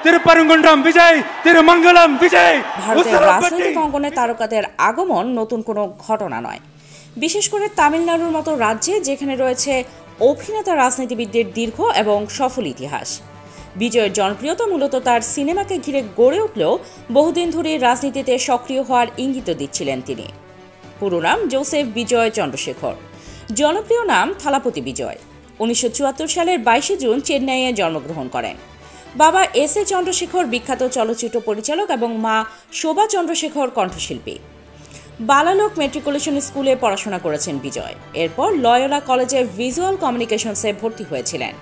तिरुपरंगुंड्रम विजय तिरुमंगलम विजय। ভারতের রাজনৈতিক অঙ্গনে তারকাদের আগমন নতুন কোনো ঘটনা নয়, বিশেষ করে তামিলনাড়ুর মতো রাজ্যে যেখানে রয়েছে অভিনেতা রাজনীতিবিদদের দীর্ঘ এবং সফল ইতিহাস। বিজয়ের জনপ্রিয়তা মূলত তার সিনেমাকে ঘিরে গড়ে উঠলেও বহুদিন ধরে রাজনীতিতে সক্রিয় হওয়ার ইঙ্গিত দিচ্ছিলেন তিনি। পুরো নাম জোসেফ বিজয় চন্দ্রশেখর, জনপ্রিয় নাম থালাপতি বিজয়। 1974 সালের 22 জুন চেন্নাইয়ে জন্মগ্রহণ করেন। বাবা এস এ চন্দ্রশেখর বিখ্যাত চলচ্চিত্র পরিচালক এবং মা শোভা চন্দ্রশেখর কণ্ঠশিল্পী। বালালোক মেট্রিকুলেশন স্কুলে পড়াশোনা করেছেন বিজয়। এরপর লয়োলা কলেজে ভিজুয়াল কমিউনিকেশনসে ভর্তি হয়েছিলেন,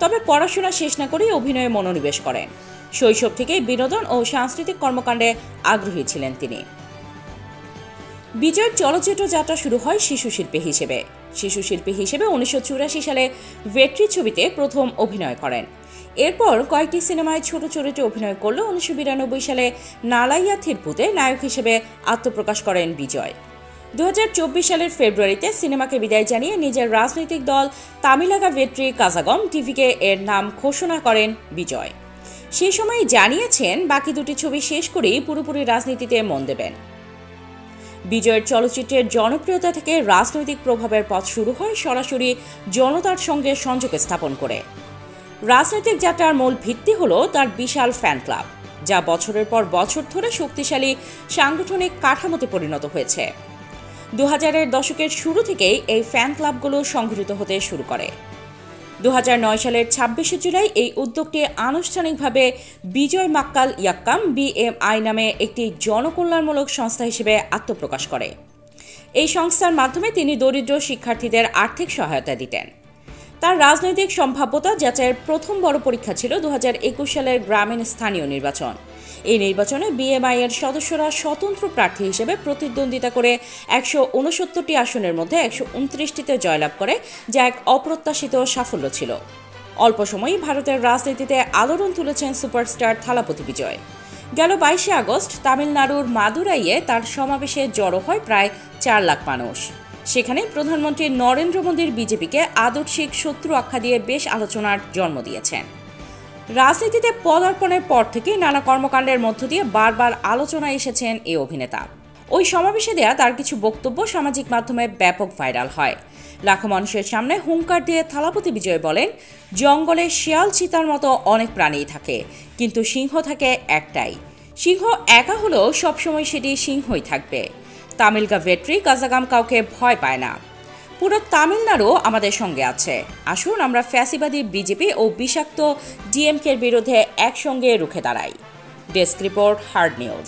তবে পড়াশোনা শেষ না করেই অভিনয়ে মনোনিবেশ করেন। শৈশব থেকেই বিনোদন ও সাংস্কৃতিক কর্মকাণ্ডে আগ্রহী ছিলেন তিনি। বিজয়ের চলচ্চিত্র যাত্রা শুরু হয় শিশু শিল্পী হিসেবে। 1984 সালে ভেট্রি ছবিতে প্রথম অভিনয় করেন। এরপর কয়েকটি সিনেমায় ছোট চরিত্রে অভিনয় করলেও 1992 সালে নালাইয়া থিরপুতে নায়ক হিসেবে আত্মপ্রকাশ করেন বিজয়। 2024 সালের ফেব্রুয়ারিতে সিনেমাকে বিদায় জানিয়ে নিজের রাজনৈতিক দল তামিলাগা ভেট্রি কাজাগম টিভিকে এর নাম ঘোষণা করেন বিজয়। সেই সময় জানিয়েছেন বাকি দুটি ছবি শেষ করেই পুরোপুরি রাজনীতিতে মন দেবেন। বিজয়ের চলচ্চিত্রের জনপ্রিয়তা থেকে রাজনৈতিক প্রভাবের পথ শুরু হয় সরাসরি জনতার সঙ্গে সংযোগ স্থাপন করে। রাজনৈতিক যাত্রার মূল ভিত্তি হল তার বিশাল ফ্যান ক্লাব, যা বছরের পর বছর ধরে শক্তিশালী সাংগঠনিক কাঠামোতে পরিণত হয়েছে। 2000-এর দশকের শুরু থেকেই এই ফ্যান ক্লাবগুলো সংগঠিত হতে শুরু করে। 2009 সালের 26 জুলাই এই উদ্যোগটি আনুষ্ঠানিকভাবে বিজয় মাক্কাল ইয়াক্কাম BMI নামে একটি জনকল্যাণমূলক সংস্থা হিসেবে আত্মপ্রকাশ করে। এই সংস্থার মাধ্যমে তিনি দরিদ্র শিক্ষার্থীদের আর্থিক সহায়তা দিতেন। তার রাজনৈতিক সম্ভাব্যতা যাচাইয়ের প্রথম বড় পরীক্ষা ছিল 2021 সালের গ্রামীণ স্থানীয় নির্বাচন। এই নির্বাচনে BMI এর সদস্যরা স্বতন্ত্র প্রার্থী হিসেবে প্রতিদ্বন্দ্বিতা করে 169টি আসনের মধ্যে 129টিতে জয়লাভ করে, যা এক অপ্রত্যাশিত সাফল্য ছিল। অল্প সময়ই ভারতের রাজনীতিতে আলোড়ন তুলেছেন সুপারস্টার থালাপতি বিজয়। গেল 22 আগস্ট তামিলনাড়ুর মাদুরাইয়ে তার সমাবেশে জড়ো হয় প্রায় 4 লাখ মানুষ। সেখানে প্রধানমন্ত্রী নরেন্দ্র মোদীর বিজেপিকে আদর্শিক শত্রু আখ্যা দিয়ে বেশ আলোচনার জন্ম দিয়েছেন। রাজনীতিতে পদার্পণের পর থেকেই নানা কর্মকাণ্ডের মধ্য দিয়ে বারবার আলোচনায় এসেছেন এই অভিনেতা। ওই সমাবেশে দেয়া তার কিছু বক্তব্য সামাজিক মাধ্যমে ব্যাপক ভাইরাল হয়। লাখো মানুষের সামনে হুঙ্কার দিয়ে থালাপতি বিজয় বলেন, জঙ্গলে শিয়াল চিতার মতো অনেক প্রাণীই থাকে, কিন্তু সিংহ থাকে একটাই। সিংহ একা হলেও সবসময় সেটি সিংহই থাকবে। তামিলগা ভেট্রি কাজাগাম কাউকে ভয় পায় না। পুরো তামিলনাড়ু আমাদের সঙ্গে আছে। আসুন আমরা ফ্যাসিবাদী বিজেপি ও বিষাক্ত DMK-র বিরুদ্ধে একসঙ্গে রুখে দাঁড়াই। Desk report, hard news.